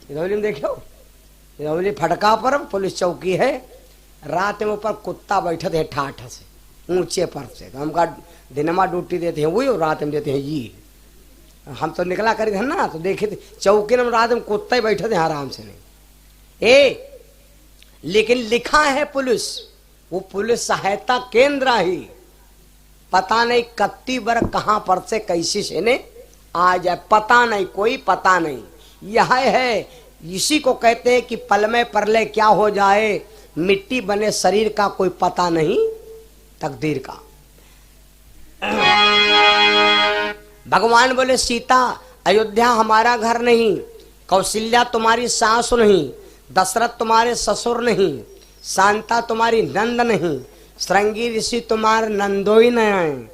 इधौली में देखो, इधौली फटका पर पुलिस चौकी है। रात में ऊपर कुत्ता बैठे थे ठाठ से ऊंचे पर से, तो हम का दिनमा ड्यूटी देते हैं वही और रात में देते हैं ये। हम तो निकला करी थे ना, तो देखे थे चौकी में रात में कुत्ता ही बैठे थे आराम से नहीं लेकिन लिखा है पुलिस, वो पुलिस सहायता केंद्र ही, पता नहीं कत्ती बर कहां पर से कैसी से ने आ जाए, पता नहीं, कोई पता नहीं। यह है, इसी को कहते हैं कि पल में परले क्या हो जाए, मिट्टी बने शरीर का कोई पता नहीं तकदीर का। भगवान बोले सीता, अयोध्या हमारा घर नहीं, कौशल्या तुम्हारी सास नहीं, दशरथ तुम्हारे ससुर नहीं, शांता तुम्हारी नंद नहीं, श्रृंगी ऋषि तुम्हारे नंदोई नहीं आए।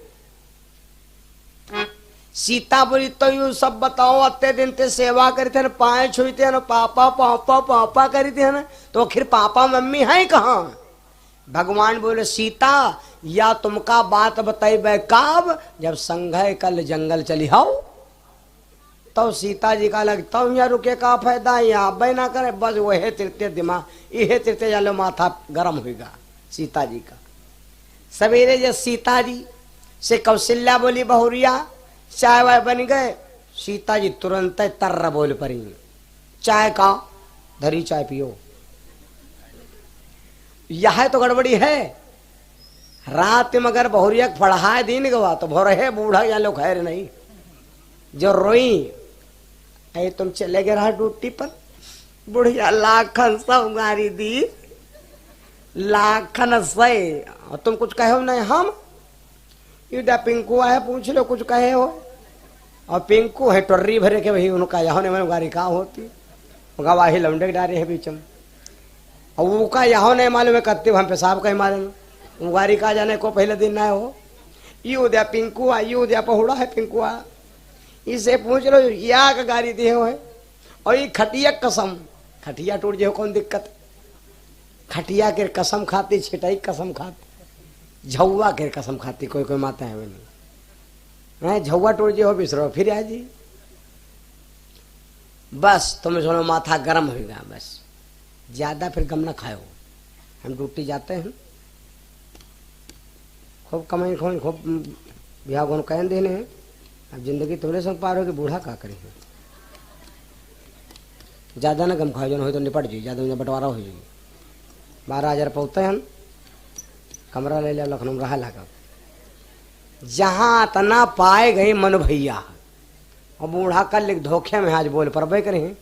सीता बोली तो यू सब बताओ, अत्ते दिन ते सेवा करी थे, पाए छुई थे ना, पापा पापा पापा करी थे ना, तो आखिर पापा मम्मी है कहाँ? भगवान बोले सीता, या तुमका बात बताई काब, जब संघय कल जंगल चली हाओ, तो सीता जी का लगता हूँ यहाँ रुके का फायदा, यहाँ बह ना करे, बस वह तिरते दिमाग, यह तिरते जालो माथा गर्म होगा सीता जी का। सवेरे जब सीता जी से कौशल्या बोली बहुरिया चाय वाय बन गए, सीता जी तुरंत तर्र बोल पड़ी, चाय का धरी चाय पियो। यह तो गड़बड़ी है, रात में अगर बहुरिया पढ़ाए दिन गवा तो भोर है बूढ़ा या लोग खैर नहीं, जो रोई ऐ तुम चले गए रहा ड्यूटी पर, बुढ़िया लाखन सब गारी दी, लाखन से, और तुम कुछ कहे हो नहीं, हम इधर पिंकू आए पूछ लो कुछ कहे हो, और पिंकू है टर्री भरे के वही उनका यहाँ ने गाड़ी कहाँ होती, गवाही लौंडे डारे है बीच में, और वो का यहाँ नहीं मालूम है कत्ते हम पेशाब कहीं मारे गाड़ी का जाने को पहले दिन ना हो, ये उद्या पिंकू आ, ये उद्या पहुड़ा है पिंकू आ, इसे पूछ लो या का गाड़ी दे हो है। और ये खटिया कसम, खटिया टूट जाए कौन दिक्कत, खटिया के कसम खाती, छिटाई कसम खाती, झौवा के कसम खाती, कोई कोई माता है नहीं, झौवा टूट जाए हो बिसरो फिर आ जी, बस तुम्हें सुनो माथा गर्म होगा, बस ज्यादा फिर गम न खाओ। हम ड्यूटी जाते हैं, खूब कमाई खूब ब्याह को कह देने हैं, अब जिंदगी थोड़े संग पार होगी, बूढ़ा का करें, ज्यादा ना गम खाओ, जो हो तो निपट जी, ज्यादा बंटवारा हो जाएगी। 12,000 पौते हैं, कमरा ले लिया लखनऊ रहा लगा, जहां तना पाए गए मन भैया, और बूढ़ा कल धोखे में आज बोल पर करें,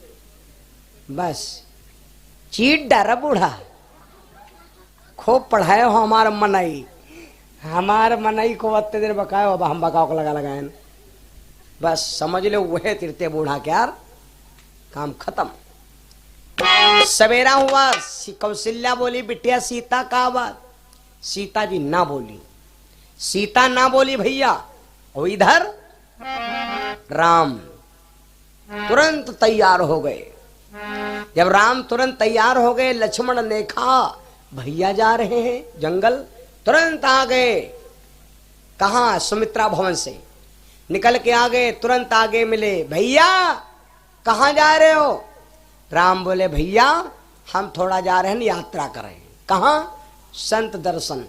बस चीट डारा बूढ़ा, खूब पढ़ाए हो हमारा मनई, हमारे मनई को अत्ते देर बकाए हो, हम बकाओ को लगा लगाए, बस समझ लो वह तिरते बूढ़ा क्या काम खत्म। सवेरा हुआ, कौशल्या बोली बिटिया सीता का बात, सीता जी ना बोली, सीता ना बोली भैया, और इधर राम तुरंत तैयार हो गए। जब राम तुरंत तैयार हो गए, लक्ष्मण ने कहा भैया जा रहे हैं जंगल, तुरंत आ गए, कहा सुमित्रा भवन से निकल के आ गए, तुरंत आगे मिले, भैया कहाँ जा रहे हो? राम बोले भैया हम थोड़ा जा रहे हैं यात्रा करें। कहाँ? संत दर्शन,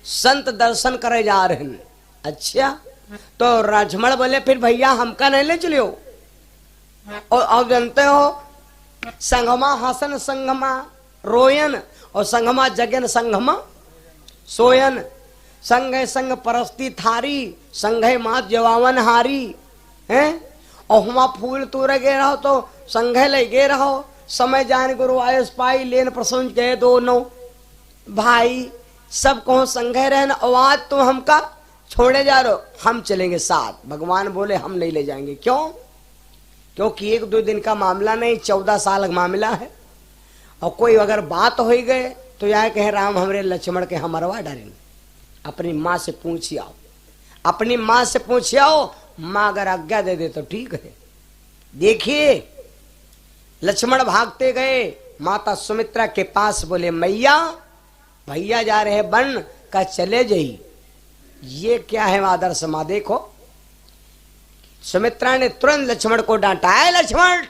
संत दर्शन करे जा रहे हैं। अच्छा, तो लक्ष्मण बोले फिर भैया हमका नहीं ले चलियो, और अब जानते हो संगमा हसन संगमा रोयन, और संगमा जगन संगमा सोयन, संग संग परस्ती थारी, संघे मात जवावन हारी हैं, और हुआ फूल तूरे गे रहो तो संघे ले गे रहो, समय जान गुरु आयस पाई लेन प्रसंग गए दोनों भाई, सब कहो संघे रहन, आवाज तुम हमका छोड़े जा रहे हो, हम चलेंगे साथ। भगवान बोले हम नहीं ले जाएंगे। क्यों? क्योंकि 1-2 दिन का मामला नहीं, 14 साल का मामला है, और कोई अगर बात हो गए तो यह कहे राम हमरे लक्ष्मण के हम मरवा डालेंगे। अपनी माँ से पूछ आओ, अपनी माँ से पूछ आओ, माँ अगर आज्ञा दे दे तो ठीक है। देखिए लक्ष्मण भागते गए माता सुमित्रा के पास, बोले मैया भैया जा रहे बन का चले जाई। ये क्या है आदर्श माँ? देखो सुमित्रा ने तुरंत लक्ष्मण को डांटा, है लक्ष्मण,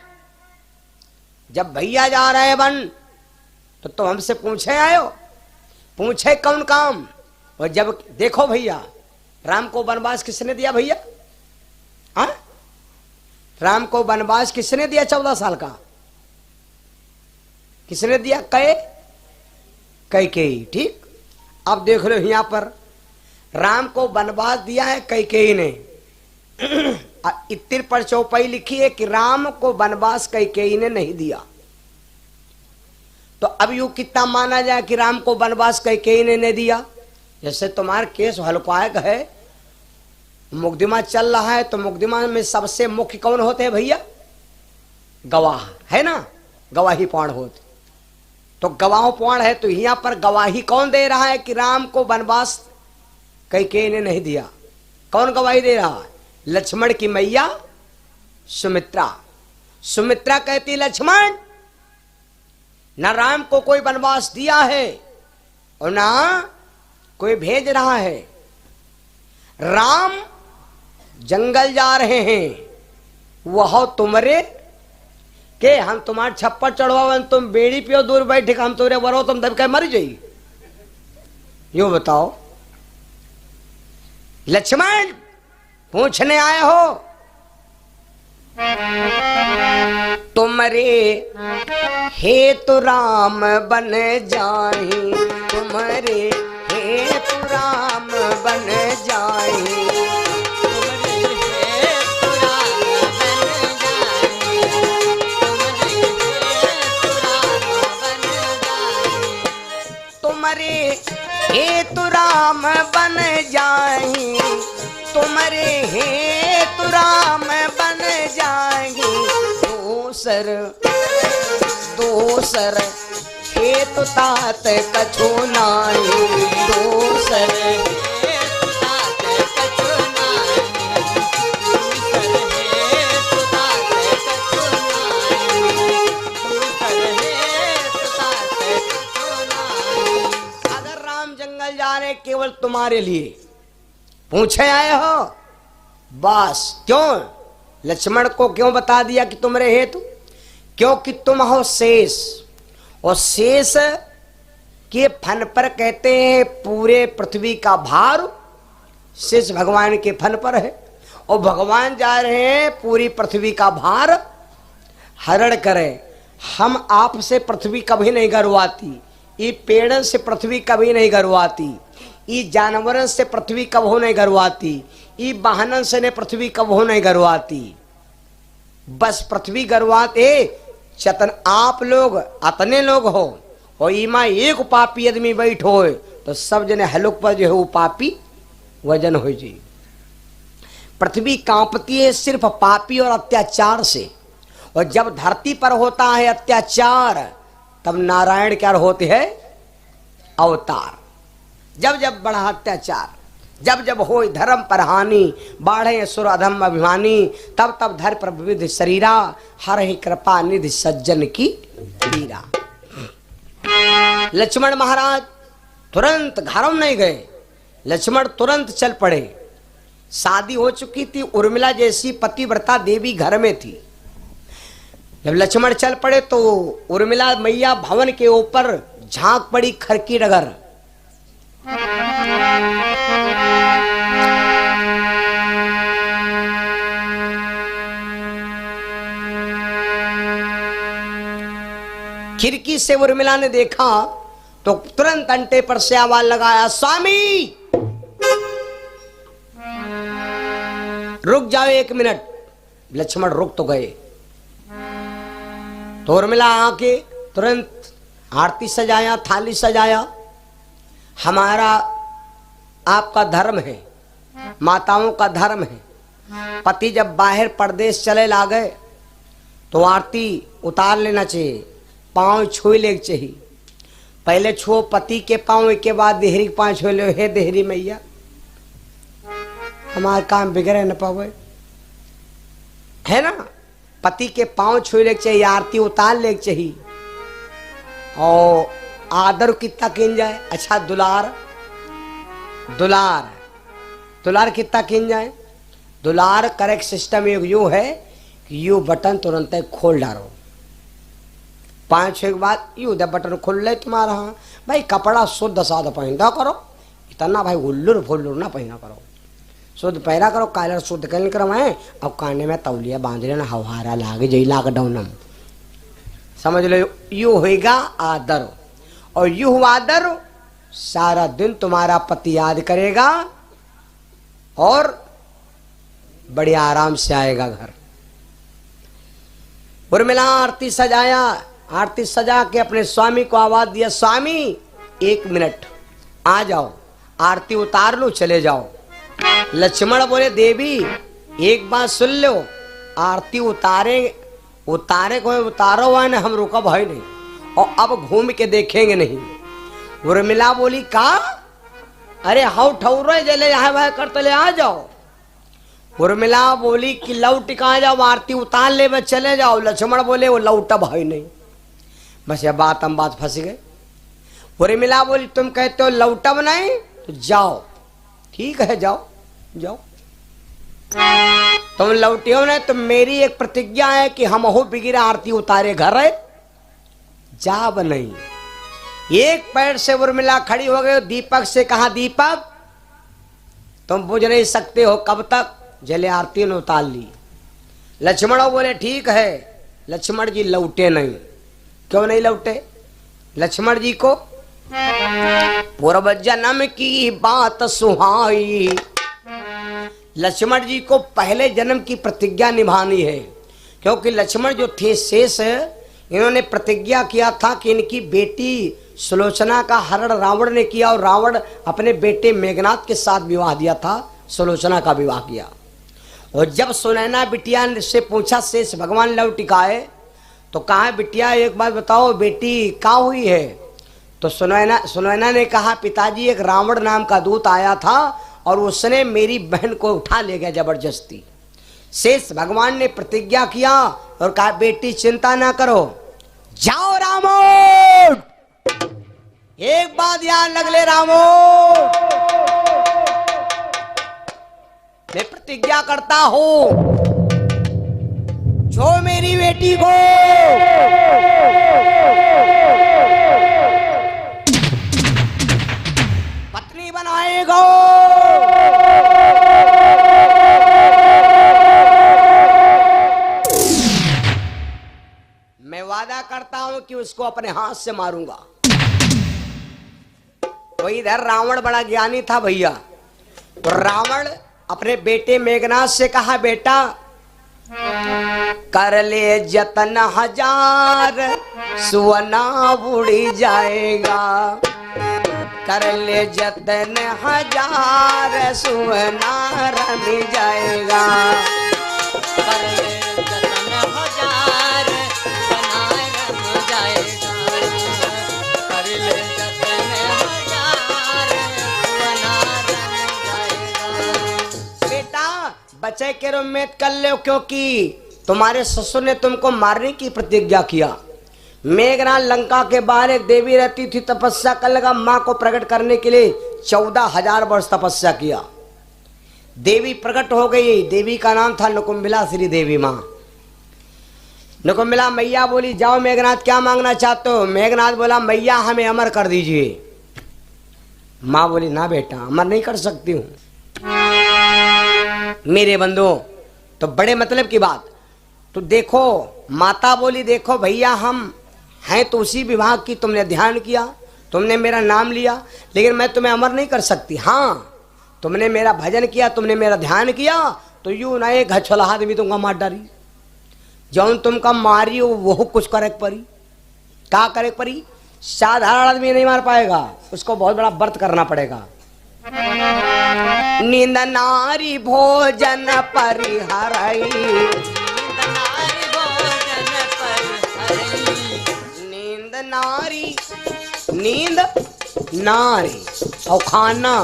जब भैया जा रहे वन तो तुम हमसे पूछे आयो, पूछे कौन काम? और जब देखो भैया, राम को वनवास किसने दिया भैया? हाँ, राम को वनवास किसने दिया? 14 साल का किसने दिया? कैकेयी। ठीक, अब देख लो यहां पर राम को वनवास दिया है कैकेयी ने। इत्तिर पर चौपाई लिखी है कि राम को वनवास कैकेयी ने नहीं दिया। तो अब यू कितना माना जाए कि राम को वनवास कैकेयी ने नहीं दिया? जैसे तुम्हारा केस हल्कायक है, मुकदमा चल रहा है, तो मुकदमा में सबसे मुख्य कौन होते हैं भैया? गवाह, है ना, गवाही पौण होते। तो गवाह पौण है, तो यहां पर गवाही कौन दे रहा है कि राम को वनवास कैकेयी ने नहीं दिया? कौन गवाही दे रहा है? लक्ष्मण की मैया सुमित्रा। सुमित्रा कहती, लक्ष्मण, न राम को कोई वनवास दिया है और ना कोई भेज रहा है। राम जंगल जा रहे हैं, वह तुमरे के हम तुम्हारे छप्पर चढ़वावन, तुम बेड़ी पियो दूर बैठे, हम तुमरे वरो तुम दब के मर जाइए। यो बताओ, लक्ष्मण पूछने आए हो, तुमरे हेतु राम बन जाए, तुमरे हेतु राम बन जाए, तुमरे हेतु राम बन जाए, तुमरे हेतु राम बन जाएंगे, दूसर दूसर हेतु तात कछु नाई, दूसर हेतु तात कछु नाई, दूसर हेतु तात कछु नाई, दूसर हेतु तात कछु नाई। अगर राम जंगल जा रहे केवल तुम्हारे लिए पूछे आए हो, बस। क्यों लक्ष्मण को क्यों बता दिया कि तुमरे हेतु? क्योंकि तुम हो शेष, और शेष के फन पर कहते हैं पूरे पृथ्वी का भार शेष भगवान के फन पर है, और भगवान जा रहे हैं पूरी पृथ्वी का भार हरण करें। हम आपसे पृथ्वी कभी नहीं गर्वाती, ये पेड़ों से पृथ्वी कभी नहीं गर्वाती, ये जानवरों से पृथ्वी कबो नहीं गर्वाती, ये वाहनों से ने पृथ्वी कबो नहीं गर्वाती। बस पृथ्वी गर्वाते चतन आप लोग, अतने लोग हो, और इमा एक पापी आदमी बैठ हो तो सब जने हलुक पर जो है वो पापी वजन हो जी। पृथ्वी कांपती है सिर्फ पापी और अत्याचार से, और जब धरती पर होता है अत्याचार तब नारायण क्या होते हैं? अवतार। जब जब बढ़ा अत्याचार, जब जब हो धर्म पर हानि, बाढ़े सुर अधम अभिमानी, तब तब धर पर विविध शरीरा, हर ही कृपा निधि सज्जन की पीरा। लक्ष्मण महाराज तुरंत घरों नहीं गए, लक्ष्मण तुरंत चल पड़े। शादी हो चुकी थी, उर्मिला जैसी पतिव्रता देवी घर में थी। जब लक्ष्मण चल पड़े तो उर्मिला मैया भवन के ऊपर झांक पड़ी खरकी डगर। खिड़की से उर्मिला ने देखा तो तुरंत अंटे पर से आवाज लगाया, स्वामी रुक जाओ 1 मिनट। लक्ष्मण रुक तो गए, तो उर्मिला आके तुरंत आरती सजाया, थाली सजाया। हमारा आपका धर्म है, माताओं का धर्म है, पति जब बाहर परदेश चले ला गए तो आरती उतार लेना चाहिए, पांव छू ले चाहिए। पहले छुओ पति के पांव, के बाद देहरी के पांव छू लो। हे देहरी मैया, हमारा काम बिगड़े न पावे, है ना। पति के पांव छू ले चाहिए, आरती उतार ले चाहिए, और आदर कितना किन जाए। अच्छा दुलार, दुलार दुलार कितना किन जाए। दुलार करेक्ट सिस्टम एक यू है कि यू बटन तुरंत खोल डालो, 5-6 के बाद यू दे बटन खुल ले तुम्हारा। भाई कपड़ा शुद्ध सादा पहनता करो, इतना भाई उल्लुर फुल्लुर ना पहना करो, शुद्ध पहरा करो, कालर शुद्ध कर करवाए। अब काने में तौलिया बांध लेना, हवारा लागे जई लॉकडाउन में, समझ लो। यू होगा आदर, और यू हुआ आदर सारा दिन तुम्हारा पति याद करेगा और बड़े आराम से आएगा घर। उर्मिला आरती सजाया, आरती सजा के अपने स्वामी को आवाज दिया, स्वामी 1 मिनट आ जाओ, आरती उतार लो, चले जाओ। लक्ष्मण बोले देवी एक बात सुन लो, आरती उतारे को उतारो हुआ ना, हम रुका भाई नहीं, और अब घूम के देखेंगे नहीं। उर्मिला बोली का, अरे हाउ ठौर जले यहाँ वह करते ले आ जाओ। उर्मिला बोली कि लौट कहाँ जाओ, आरती उतार ले बस चले जाओ। लक्ष्मण बोले वो लौटा भाई नहीं, बस ये बात हम बात फंस गए। उर्मिला बोली तुम कहते हो लौटब नहीं तो जाओ, ठीक है जाओ जाओ, तुम लौटियो नहीं तो मेरी एक प्रतिज्ञा है कि हम हो बिगिरा आरती उतारे घर है, जाब नहीं। एक पैर से उर्मिला खड़ी हो गई, दीपक से कहा दीपक तुम बुझ नहीं सकते हो कब तक, जले आरती ने उतार ली। लक्ष्मण बोले ठीक है। लक्ष्मण जी लौटे नहीं, क्यों नहीं लौटे? लक्ष्मण जी को पूर्व जन्म की बात सुहाई, लक्ष्मण जी को पहले जन्म की प्रतिज्ञा निभानी है, क्योंकि लक्ष्मण जो थे शेष, इन्होंने प्रतिज्ञा किया था कि इनकी बेटी सुलोचना का हरण रावण ने किया, और रावण अपने बेटे मेघनाथ के साथ विवाह दिया था, सुलोचना का विवाह किया। और जब सुनैना बिटिया से पूछा शेष भगवान लौट आए तो कहा बिटिया एक बात बताओ बेटी कहाँ हुई है? तो सुनैना ने कहा पिताजी एक रावण नाम का दूत आया था और उसने मेरी बहन को उठा ले गया जबरदस्ती। शेष भगवान ने प्रतिज्ञा किया और कहा बेटी चिंता ना करो, जाओ रामो, एक बात याद लग ले रामो, मैं प्रतिज्ञा करता हूं जो मेरी बेटी को पत्नी बनाएगा मैं वादा करता हूं कि उसको अपने हाथ से मारूंगा। तो इधर रावण बड़ा ज्ञानी था भैया, तो रावण अपने बेटे मेघनाथ से कहा बेटा कर ले जतन 1000 सुवना उड़ी जाएगा, कर ले जतन 1000 सुवना रमी जाएगा, कर ले जतन 1000 सुवना रम जाएगा, कर ले जतन 1000 सुवना रम जाएगा। बेटा बचे के उम्मीद कर लो, क्योंकि तुम्हारे ससुर ने तुमको मारने की प्रतिज्ञा किया। मेघनाथ लंका के बाहर एक देवी रहती थी, तपस्या कर लगा मां को प्रकट करने के लिए 14,000 वर्ष तपस्या किया। देवी प्रकट हो गई, देवी का नाम था नुकुंबिला श्री देवी मां। नुकुंबिला मैया बोली जाओ मेघनाथ क्या मांगना चाहते हो? मेघनाथ बोला मैया हमें अमर कर दीजिए। मां बोली ना बेटा अमर नहीं कर सकती हूं। मेरे बंधुओं तो बड़े मतलब की बात, तो देखो माता बोली देखो भैया हम हैं तो उसी विभाग की, तुमने ध्यान किया, तुमने मेरा नाम लिया, लेकिन मैं तुम्हें अमर नहीं कर सकती। हाँ तुमने मेरा भजन किया, तुमने मेरा ध्यान किया, तो यूं ना एक घछला भी तुमका मार डारी, जौन तुमका मारी वो कुछ करे परी, क्या करे परी? साधारण आदमी नहीं मार पाएगा, उसको बहुत बड़ा व्रत करना पड़ेगा। नींद नारी भोजन परिहरई, नींद नारी, नींद नारी और खाना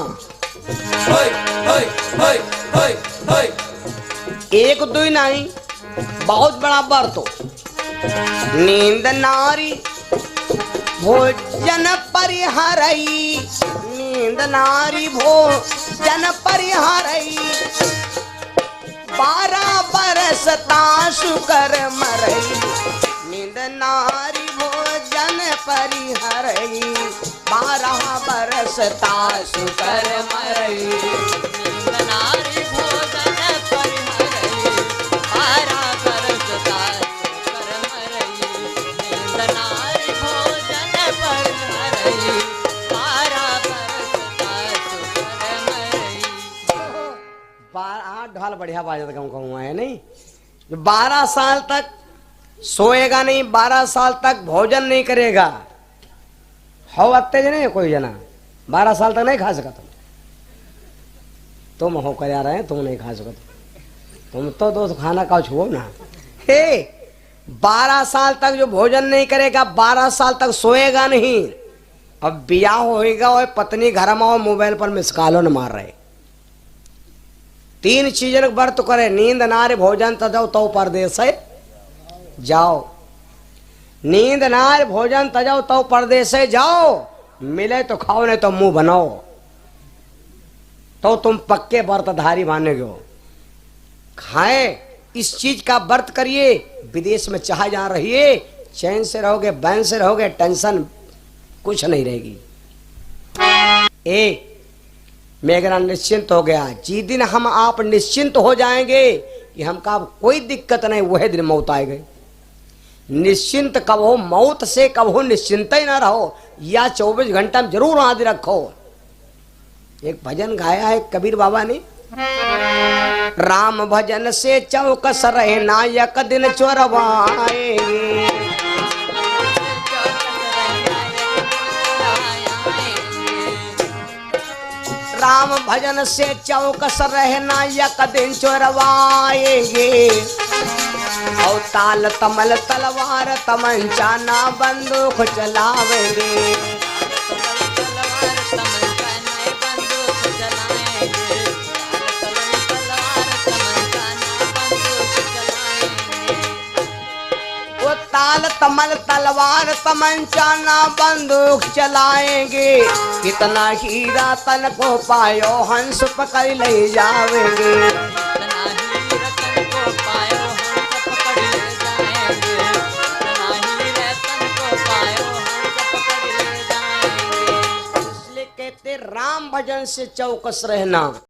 एक दो नहीं, बहुत बड़ा व्रत हो। नींद नारी भोजन परिहरई, नींद नारी भोजन परिहरई, 12 बरस तासु कर मरई, नींद नारी भोजन परिहरई। 12 बरस तासु कर मरई, नींद नारी भोजन परिहरई। 12 बरस तासु कर मरई, नींद नारी भोजन परिहरई। 12 बरस तासु कर मरई। 12 ढोल बढ़िया बाजा कहूँ है नहीं। 12 साल तक सोएगा नहीं, 12 साल तक भोजन नहीं करेगा। हो अत्ते जने कोई जना 12 साल तक नहीं खा सका तुम हो कर आ रहे हैं, तुम नहीं खा सको तुम तो दोस्त खाना का छुओ ना। हे 12 साल तक जो भोजन नहीं करेगा, 12 साल तक सोएगा नहीं। अब बियाह होएगा और पत्नी घर में हो, मोबाइल पर मिस कॉलो न मार रहे। 3 चीजन व्रत करे, नींद नारी भोजन तजाओ तो परदेश है जाओ। नींद नार भोजन तजाओ तो परदेश से जाओ, मिले तो खाओ नहीं तो मुंह बनाओ, तो तुम पक्के व्रतधारी मानेगे हो। खाए इस चीज का व्रत करिए, विदेश में चाहे जहां रहिए, चैन से रहोगे, बैन से रहोगे, टेंशन कुछ नहीं रहेगी। एक मेघना निश्चिंत हो गया। जिस दिन हम आप निश्चिंत हो जाएंगे कि हमका कोई दिक्कत नहीं, वही दिन मौत आएगी। निश्चिंत कब हो, मौत से कब हो निश्चिंत ही ना रहो, या 24 घंटा में जरूर आदि रखो। एक भजन गाया है कबीर बाबा ने, राम भजन से चौकस रहना एक दिन चोरवाएंगे। राम भजन से चौकस रहना एक दिन चोरवाएंगे। और ताल तमल तलवार तमंचा ना बंदूक चलावेंगे। वो ताल तमल तलवार तमंचा ना बंदूक चलाएंगे। कितना हीरा तन को पायो हंस पकड़ ले जावेंगे। राम भजन से चौकस रहना।